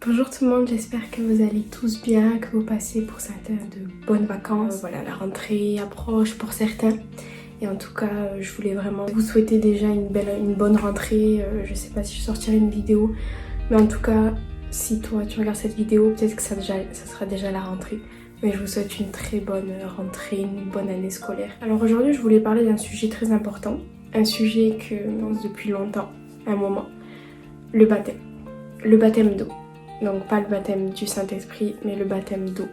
Bonjour tout le monde, j'espère que vous allez tous bien, que vous passez pour certains de bonnes vacances. Voilà, la rentrée approche pour certains. Et en tout cas, je voulais vraiment vous souhaiter déjà une bonne rentrée. Je sais pas si je sortirai une vidéo, mais en tout cas, si toi tu regardes cette vidéo, peut-être que ça sera déjà la rentrée. Mais je vous souhaite une très bonne rentrée, une bonne année scolaire. Alors aujourd'hui, je voulais parler d'un sujet très important. Un sujet que je pense depuis longtemps, un moment. Le baptême. Le baptême d'eau. Donc pas le baptême du Saint-Esprit, mais le baptême d'eau.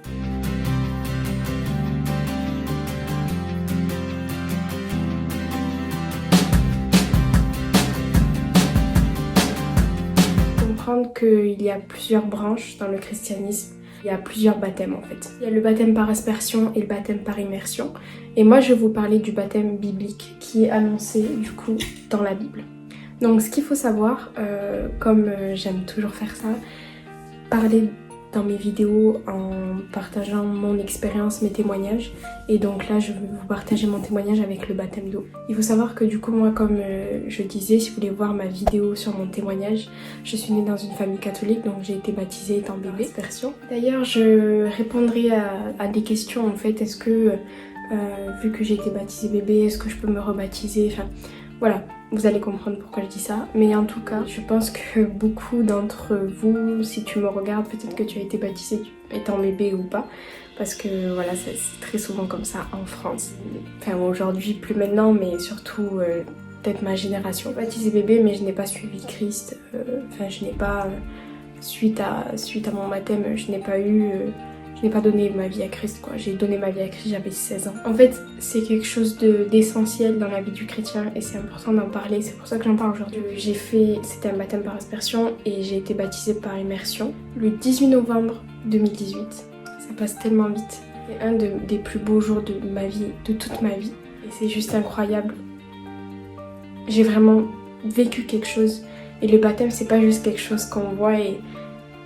Comprendre qu'il y a plusieurs branches dans le christianisme. Il y a plusieurs baptêmes en fait. Il y a le baptême par aspersion et le baptême par immersion. Et moi je vais vous parler du baptême biblique qui est annoncé du coup dans la Bible. Donc ce qu'il faut savoir, comme j'aime toujours faire ça, parler dans mes vidéos en partageant mon expérience, mes témoignages. Et donc là je vais vous partager mon témoignage avec le baptême d'eau. Il faut savoir que du coup moi comme je disais, si vous voulez voir ma vidéo sur mon témoignage, je suis née dans une famille catholique, donc j'ai été baptisée étant bébé. D'ailleurs je répondrai à des questions en fait, est-ce que vu que j'ai été baptisée bébé, est-ce que je peux me rebaptiser, enfin voilà. Vous allez comprendre pourquoi je dis ça, mais en tout cas, je pense que beaucoup d'entre vous, si tu me regardes, peut-être que tu as été baptisé étant bébé ou pas, parce que voilà, c'est très souvent comme ça en France. Enfin aujourd'hui, plus maintenant, mais surtout peut-être ma génération. Baptisé bébé, mais je n'ai pas suivi Christ, enfin je n'ai pas, suite à mon baptême, je n'ai pas donné ma vie à Christ quoi. J'ai donné ma vie à Christ, j'avais 16 ans. En fait, c'est quelque chose d'essentiel dans la vie du chrétien et c'est important d'en parler. C'est pour ça que j'en parle aujourd'hui. C'était un baptême par aspersion et j'ai été baptisée par immersion le 18 novembre 2018. Ça passe tellement vite. C'est un des plus beaux jours de ma vie, de toute ma vie. Et c'est juste incroyable. J'ai vraiment vécu quelque chose. Et le baptême, c'est pas juste quelque chose qu'on voit et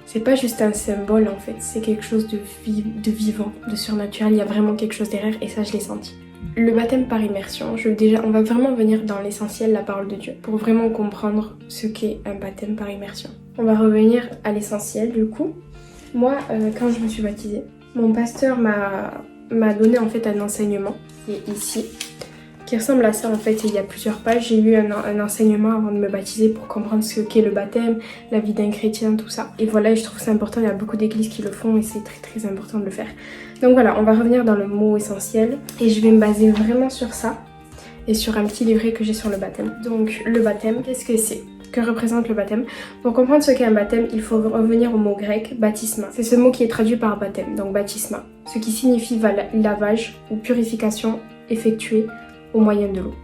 c'est pas juste un symbole en fait, c'est quelque chose de vivant, de surnaturel, il y a vraiment quelque chose derrière et ça je l'ai senti. Le baptême par immersion, on va vraiment venir dans l'essentiel, la parole de Dieu, pour vraiment comprendre ce qu'est un baptême par immersion. On va revenir à l'essentiel du coup. Moi, quand je me suis baptisée, mon pasteur m'a donné en fait un enseignement, qui est ici, qui ressemble à ça en fait, et il y a plusieurs pages. J'ai eu un enseignement avant de me baptiser pour comprendre ce qu'est le baptême, la vie d'un chrétien, tout ça. Et voilà, je trouve ça important, il y a beaucoup d'églises qui le font et c'est très très important de le faire. Donc voilà, on va revenir dans le mot essentiel et je vais me baser vraiment sur ça et sur un petit livret que j'ai sur le baptême. Donc le baptême, qu'est-ce que c'est ? Que représente le baptême? Pour comprendre ce qu'est un baptême, il faut revenir au mot grec baptisma. C'est ce mot qui est traduit par baptême, donc baptisma, ce qui signifie lavage ou purification effectuée au moyen de l'eau.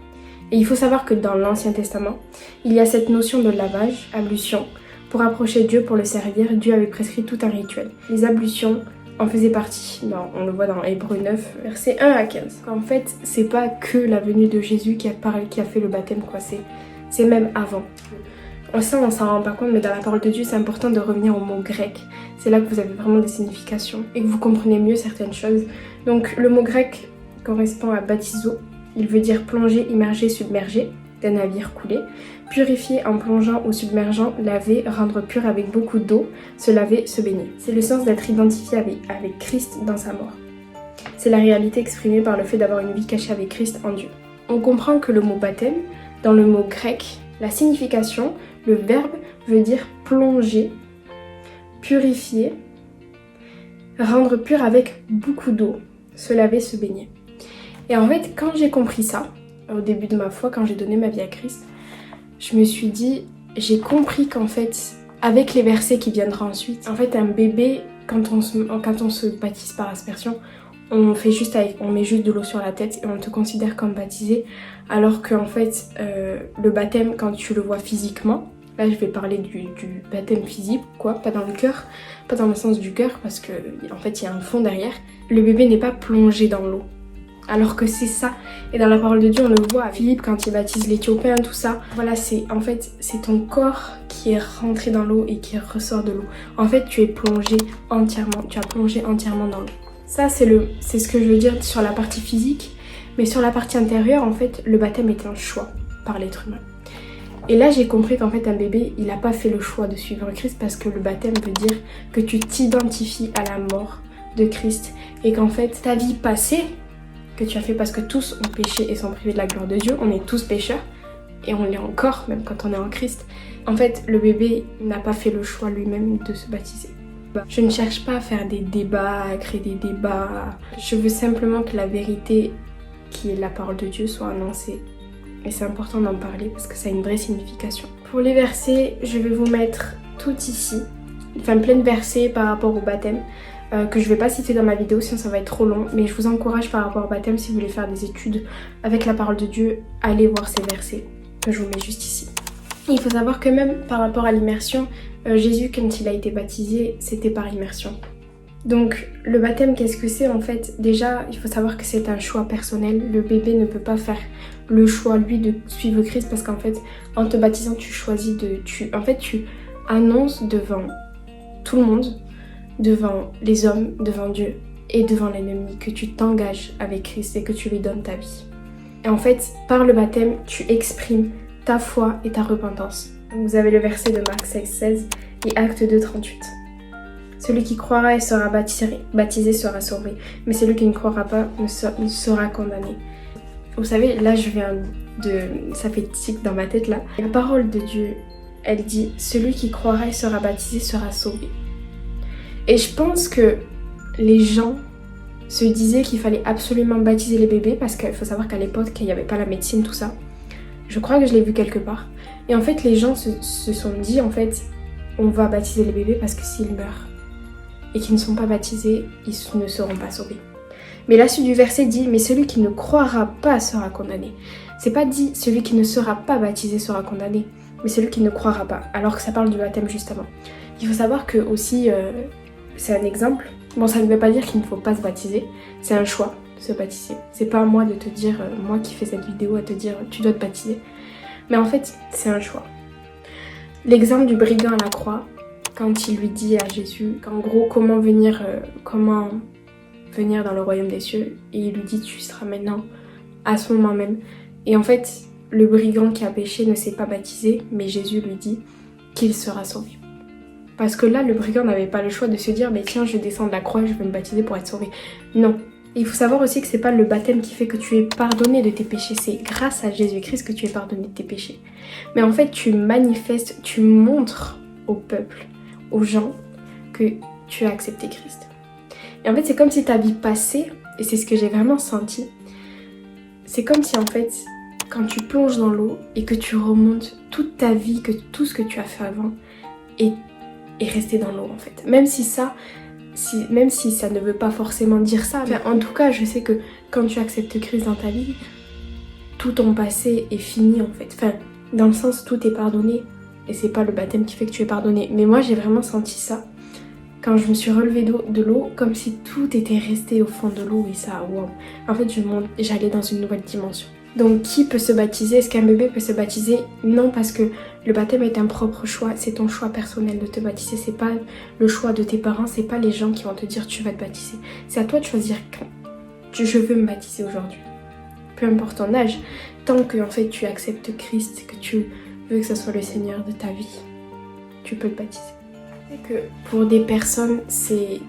Et il faut savoir que dans l'Ancien Testament, il y a cette notion de lavage, ablution. Pour approcher Dieu, pour le servir, Dieu avait prescrit tout un rituel. Les ablutions en faisaient partie. On le voit dans Hébreux 9, versets 1 à 15. En fait, c'est pas que la venue de Jésus qui a fait le baptême, quoi. C'est même avant. On s'en rend pas compte, mais dans la parole de Dieu, c'est important de revenir au mot grec. C'est là que vous avez vraiment des significations et que vous comprenez mieux certaines choses. Donc, le mot grec correspond à baptizo. Il veut dire plonger, immerger, submerger d'un navire coulé, purifier en plongeant ou submergeant, laver, rendre pur avec beaucoup d'eau, se laver, se baigner. C'est le sens d'être identifié avec Christ dans sa mort. C'est la réalité exprimée par le fait d'avoir une vie cachée avec Christ en Dieu. On comprend que le mot baptême, dans le mot grec, la signification, le verbe veut dire plonger, purifier, rendre pur avec beaucoup d'eau, se laver, se baigner. Et en fait, quand j'ai compris ça, au début de ma foi, quand j'ai donné ma vie à Christ, je me suis dit, j'ai compris qu'en fait, avec les versets qui viendront ensuite, en fait, un bébé, quand on se baptise par aspersion, on met juste de l'eau sur la tête et on te considère comme baptisé, alors qu'en fait, le baptême, quand tu le vois physiquement, là je vais parler du baptême physique, quoi, pas dans le cœur, pas dans le sens du cœur, parce que en fait, il y a un fond derrière. Le bébé n'est pas plongé dans l'eau. Alors que c'est ça, et dans la parole de Dieu on le voit à Philippe quand il baptise l'Éthiopien, tout ça. Voilà, c'est ton corps qui est rentré dans l'eau et qui ressort de l'eau. En fait tu as plongé entièrement dans l'eau. Ça c'est ce que je veux dire sur la partie physique, mais sur la partie intérieure en fait le baptême est un choix par l'être humain. Et là j'ai compris qu'en fait un bébé il n'a pas fait le choix de suivre Christ parce que le baptême veut dire que tu t'identifies à la mort de Christ et qu'en fait ta vie passée que tu as fait parce que tous ont péché et sont privés de la gloire de Dieu, on est tous pécheurs et on l'est encore même quand on est en Christ. En fait le bébé n'a pas fait le choix lui-même de se baptiser. Je ne cherche pas à faire des débats, à créer des débats. Je veux simplement que la vérité qui est la parole de Dieu soit annoncée. Et c'est important d'en parler parce que ça a une vraie signification. Pour les versets, je vais vous mettre tout ici. Enfin plein de versets par rapport au baptême que je vais pas citer dans ma vidéo sinon ça va être trop long. Mais je vous encourage par rapport au baptême si vous voulez faire des études avec la parole de Dieu, allez voir ces versets que je vous mets juste ici. Il faut savoir que même par rapport à l'immersion, Jésus quand il a été baptisé, c'était par immersion. Donc le baptême, qu'est-ce que c'est en fait? Déjà, il faut savoir que c'est un choix personnel. Le bébé ne peut pas faire le choix lui de suivre Christ parce qu'en fait, en te baptisant, tu choisis de... Tu annonces devant tout le monde, devant les hommes, devant Dieu et devant l'ennemi que tu t'engages avec Christ et que tu lui donnes ta vie. Et en fait, par le baptême, tu exprimes ta foi et ta repentance. Vous avez le verset de Marc 16 et Acte 2, 38. Celui qui croira et sera baptisé sera sauvé, mais celui qui ne croira pas ne sera condamné. Vous savez, là je viens de... ça fait tic dans ma tête là. La parole de Dieu, elle dit « Celui qui croira et sera baptisé sera sauvé ». Et je pense que les gens se disaient qu'il fallait absolument baptiser les bébés parce qu'il faut savoir qu'à l'époque, il n'y avait pas la médecine, tout ça. Je crois que je l'ai vu quelque part. Et en fait, les gens se sont dit, en fait, on va baptiser les bébés parce que s'ils meurent et qu'ils ne sont pas baptisés, ils ne seront pas sauvés. Mais la suite du verset dit, mais celui qui ne croira pas sera condamné. C'est pas dit, celui qui ne sera pas baptisé sera condamné, mais celui qui ne croira pas, alors que ça parle du baptême juste avant. Il faut savoir que aussi, c'est un exemple. Bon, ça ne veut pas dire qu'il ne faut pas se baptiser, c'est un choix de se baptiser. C'est pas à moi de te dire, moi qui fais cette vidéo, à te dire tu dois te baptiser. Mais en fait, c'est un choix. L'exemple du brigand à la croix, quand il lui dit à Jésus qu'en gros, comment venir dans le royaume des cieux, et il lui dit tu seras maintenant à ce moment même. Et en fait, le brigand qui a péché ne s'est pas baptisé, mais Jésus lui dit qu'il sera sauvé. Parce que là, le brigand n'avait pas le choix de se dire mais tiens, je descends de la croix, je vais me baptiser pour être sauvé. Non. Il faut savoir aussi que c'est pas le baptême qui fait que tu es pardonné de tes péchés, c'est grâce à Jésus-Christ que tu es pardonné de tes péchés. Mais en fait, tu manifestes, tu montres au peuple, aux gens, que tu as accepté Christ. Et en fait, c'est comme si ta vie passée, et c'est ce que j'ai vraiment senti, c'est comme si en fait, quand tu plonges dans l'eau et que tu remontes toute ta vie, que tout ce que tu as fait avant est resté dans l'eau en fait. Même si ça ne veut pas forcément dire ça, mais en tout cas, je sais que quand tu acceptes Christ dans ta vie, tout ton passé est fini en fait. Enfin, dans le sens, tout est pardonné. Et c'est pas le baptême qui fait que tu es pardonné. Mais moi, j'ai vraiment senti ça quand je me suis relevée de l'eau, comme si tout était resté au fond de l'eau et ça, wow. En fait, j'allais dans une nouvelle dimension. Donc, qui peut se baptiser? Est-ce qu'un bébé peut se baptiser? Non, parce que le baptême est un propre choix. C'est ton choix personnel de te baptiser. C'est pas le choix de tes parents. C'est pas les gens qui vont te dire tu vas te baptiser. C'est à toi de choisir quand. Je veux me baptiser aujourd'hui. Peu importe ton âge, tant que en fait tu acceptes Christ, que tu veux que ce soit le Seigneur de ta vie, tu peux te baptiser. C'est que pour des personnes, c'est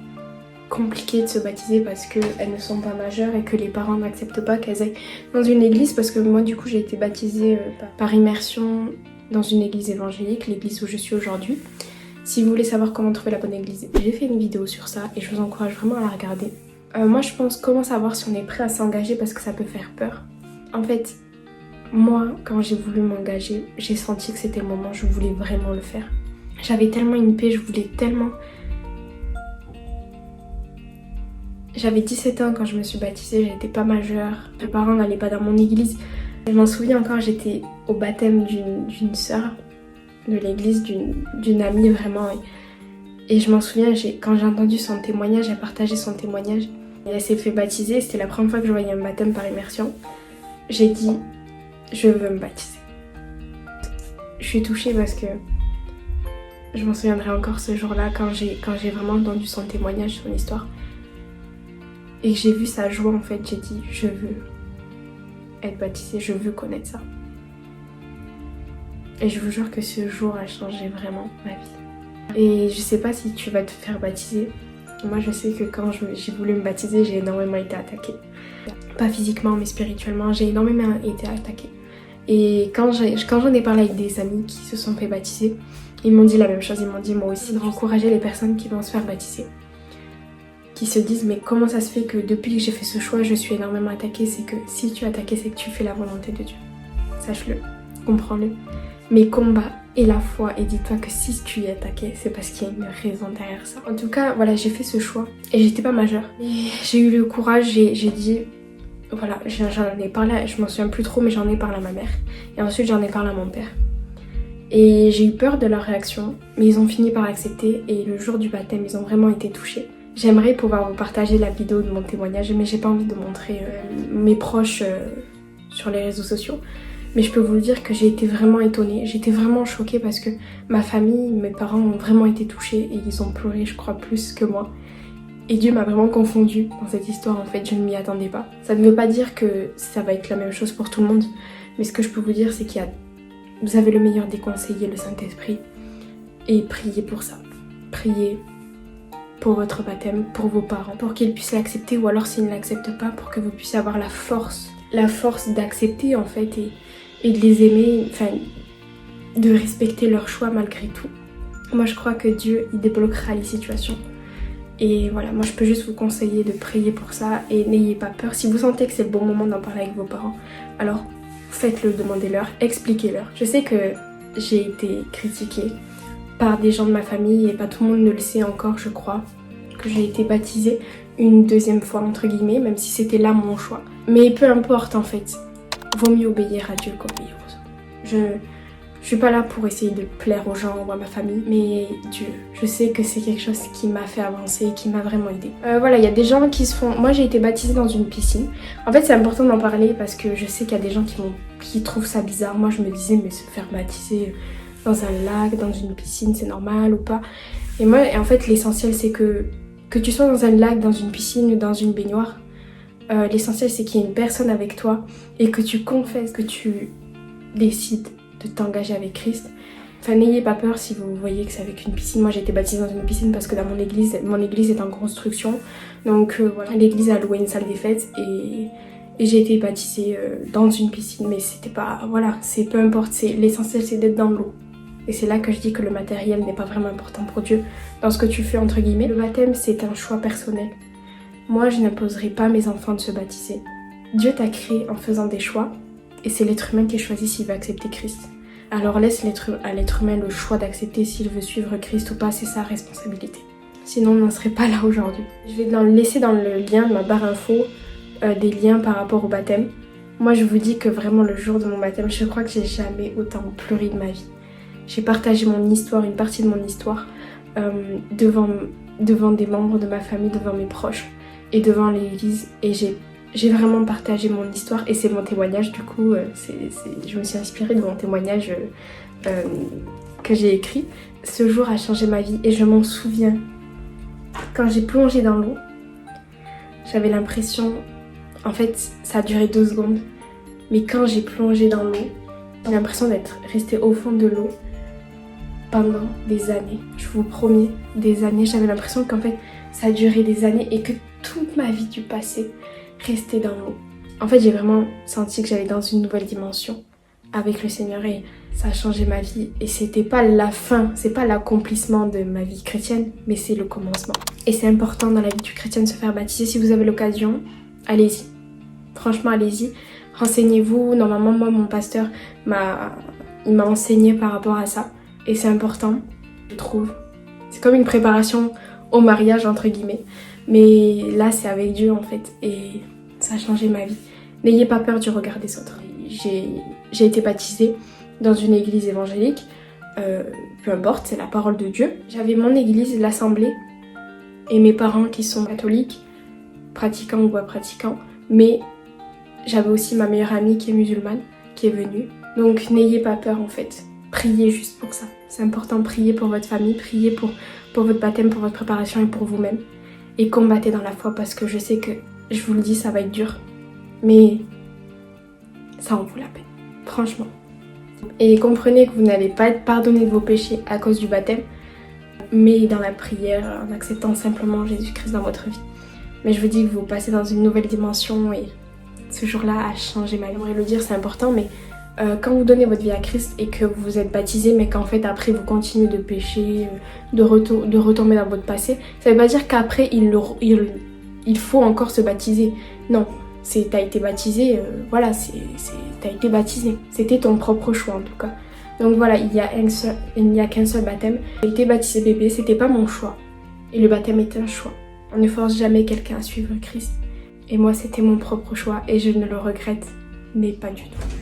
compliqué de se baptiser parce qu'elles ne sont pas majeures et que les parents n'acceptent pas qu'elles aillent dans une église, parce que moi du coup j'ai été baptisée par immersion dans une église évangélique, l'église où je suis aujourd'hui. Si vous voulez savoir comment trouver la bonne église, j'ai fait une vidéo sur ça et je vous encourage vraiment à la regarder. Moi je pense comment savoir si on est prêt à s'engager parce que ça peut faire peur. En fait, moi quand j'ai voulu m'engager, j'ai senti que c'était le moment, je voulais vraiment le faire. J'avais tellement une paix, je voulais tellement... J'avais 17 ans quand je me suis baptisée, j'étais pas majeure, mes parents n'allaient pas dans mon église. Je m'en souviens encore, j'étais au baptême d'une sœur de l'église, d'une amie vraiment. Et je m'en souviens, quand j'ai entendu son témoignage, elle partageait son témoignage. Et elle s'est fait baptiser, c'était la première fois que je voyais un baptême par immersion. J'ai dit, je veux me baptiser. Je suis touchée parce que je m'en souviendrai encore ce jour-là quand j'ai vraiment entendu son témoignage, son histoire. Et que j'ai vu sa joie en fait, j'ai dit je veux être baptisée, je veux connaître ça. Et je vous jure que ce jour a changé vraiment ma vie. Et je sais pas si tu vas te faire baptiser. Moi je sais que quand j'ai voulu me baptiser, j'ai énormément été attaquée. Pas physiquement mais spirituellement, j'ai énormément été attaquée. Et quand j'en ai parlé avec des amis qui se sont fait baptiser, ils m'ont dit la même chose, ils m'ont dit moi aussi de encourager les personnes qui vont se faire baptiser. Qui se disent mais comment ça se fait que depuis que j'ai fait ce choix, je suis énormément attaquée. C'est que si tu es attaquée, c'est que tu fais la volonté de Dieu. Sache-le, comprends-le. Mais combat et la foi et dis-toi que si tu es attaqué, c'est parce qu'il y a une raison derrière ça. En tout cas, voilà, j'ai fait ce choix et j'étais pas majeure. Et j'ai eu le courage, j'ai dit, voilà, j'en ai parlé, je m'en souviens plus trop, mais j'en ai parlé à ma mère. Et ensuite j'en ai parlé à mon père. Et j'ai eu peur de leur réaction, mais ils ont fini par accepter et le jour du baptême, ils ont vraiment été touchés. J'aimerais pouvoir vous partager la vidéo de mon témoignage, mais j'ai pas envie de montrer mes proches sur les réseaux sociaux. Mais je peux vous le dire que j'ai été vraiment étonnée, j'étais vraiment choquée parce que ma famille, mes parents ont vraiment été touchés et ils ont pleuré, je crois, plus que moi. Et Dieu m'a vraiment confondue dans cette histoire, en fait, je ne m'y attendais pas. Ça ne veut pas dire que ça va être la même chose pour tout le monde, mais ce que je peux vous dire, c'est vous avez le meilleur des conseillers, le Saint-Esprit, et priez pour ça. Priez pour votre baptême, pour vos parents, pour qu'ils puissent l'accepter, ou alors s'ils ne l'acceptent pas, pour que vous puissiez avoir la force d'accepter en fait et de les aimer, enfin de respecter leur choix malgré tout. Moi je crois que Dieu il débloquera les situations et voilà, moi je peux juste vous conseiller de prier pour ça et n'ayez pas peur. Si vous sentez que c'est le bon moment d'en parler avec vos parents, alors faites-le, demandez-leur, expliquez-leur. Je sais que j'ai été critiquée par des gens de ma famille et pas tout le monde ne le sait encore, je crois, que j'ai été baptisée une deuxième fois entre guillemets, même si c'était là mon choix. Mais peu importe en fait, vaut mieux obéir à Dieu qu'obéir aux autres. Je suis pas là pour essayer de plaire aux gens ou à ma famille, mais Dieu, je sais que c'est quelque chose qui m'a fait avancer et qui m'a vraiment aidée. Voilà, il y a des gens qui se font... Moi j'ai été baptisée dans une piscine. En fait c'est important d'en parler parce que je sais qu'il y a des gens qui trouvent ça bizarre. Moi je me disais mais se faire baptiser dans un lac, dans une piscine, c'est normal ou pas? Et moi en fait l'essentiel c'est que tu sois dans un lac, dans une piscine ou dans une baignoire, l'essentiel c'est qu'il y ait une personne avec toi et que tu confesses, que tu décides de t'engager avec Christ. Enfin n'ayez pas peur si vous voyez que c'est avec une piscine. Moi j'ai été baptisée dans une piscine parce que dans mon église est en construction. Donc voilà, l'église a loué une salle des fêtes et j'ai été baptisée dans une piscine. Mais c'était pas... Voilà, c'est peu importe, l'essentiel c'est d'être dans l'eau. Et c'est là que je dis que le matériel n'est pas vraiment important pour Dieu dans ce que tu fais entre guillemets. Le baptême c'est un choix personnel. Moi je n'imposerai pas à mes enfants de se baptiser. Dieu t'a créé en faisant des choix et c'est l'être humain qui choisit s'il veut accepter Christ. Alors laisse à l'être humain le choix d'accepter s'il veut suivre Christ ou pas, c'est sa responsabilité. Sinon on n'en serait pas là aujourd'hui. Je vais laisser dans le lien de ma barre info des liens par rapport au baptême. Moi je vous dis que vraiment le jour de mon baptême, je crois que j'ai jamais autant pleuré de ma vie. J'ai partagé mon histoire, une partie de mon histoire devant des membres de ma famille, devant mes proches et devant l'église et j'ai vraiment partagé mon histoire et c'est mon témoignage du coup, je me suis inspirée de mon témoignage que j'ai écrit. Ce jour a changé ma vie et je m'en souviens. Quand j'ai plongé dans l'eau, j'avais l'impression, en fait ça a duré 2 secondes, mais quand j'ai plongé dans l'eau, j'ai l'impression d'être restée au fond de l'eau pendant des années. Je vous promets, des années. J'avais l'impression qu'en fait ça a duré des années et que toute ma vie du passé rester dans l'eau. En fait j'ai vraiment senti que j'allais dans une nouvelle dimension avec le Seigneur et ça a changé ma vie et c'était pas la fin, c'est pas l'accomplissement de ma vie chrétienne mais c'est le commencement. Et c'est important dans la vie du chrétien de se faire baptiser. Si vous avez l'occasion, allez-y. Franchement allez-y, renseignez-vous. Normalement moi mon pasteur m'a enseigné par rapport à ça et c'est important je trouve. C'est comme une préparation au mariage entre guillemets. Mais là c'est avec Dieu en fait et ça a changé ma vie. N'ayez pas peur du regard des autres. J'ai été baptisée dans une église évangélique, peu importe, c'est la parole de Dieu. J'avais mon église, l'assemblée, et mes parents qui sont catholiques, pratiquants ou pas pratiquants, mais j'avais aussi ma meilleure amie qui est musulmane, qui est venue. Donc n'ayez pas peur en fait, priez juste pour ça. C'est important, priez pour votre famille, priez pour votre baptême, pour votre préparation et pour vous-même. Et combattez dans la foi parce que je sais que, je vous le dis, ça va être dur. Mais ça en vaut la peine. Franchement, Et comprenez que vous n'allez pas être pardonné de vos péchés à cause du baptême, mais dans la prière, en acceptant simplement Jésus-Christ dans votre vie. Mais je vous dis que vous passez dans une nouvelle dimension et ce jour-là a changé ma vie. J'aimerais le dire, c'est important, mais quand vous donnez votre vie à Christ et que vous êtes baptisé, mais qu'en fait après vous continuez de pécher, de retomber dans votre passé, ça veut pas dire qu'après il faut encore se baptiser. Non, t'as été baptisé, voilà, t'as été baptisé. C'était ton propre choix en tout cas. Donc voilà, il n'y a qu'un seul baptême. J'ai été baptisé bébé, c'était pas mon choix. Et le baptême est un choix. On ne force jamais quelqu'un à suivre Christ. Et moi, c'était mon propre choix et je ne le regrette, mais pas du tout.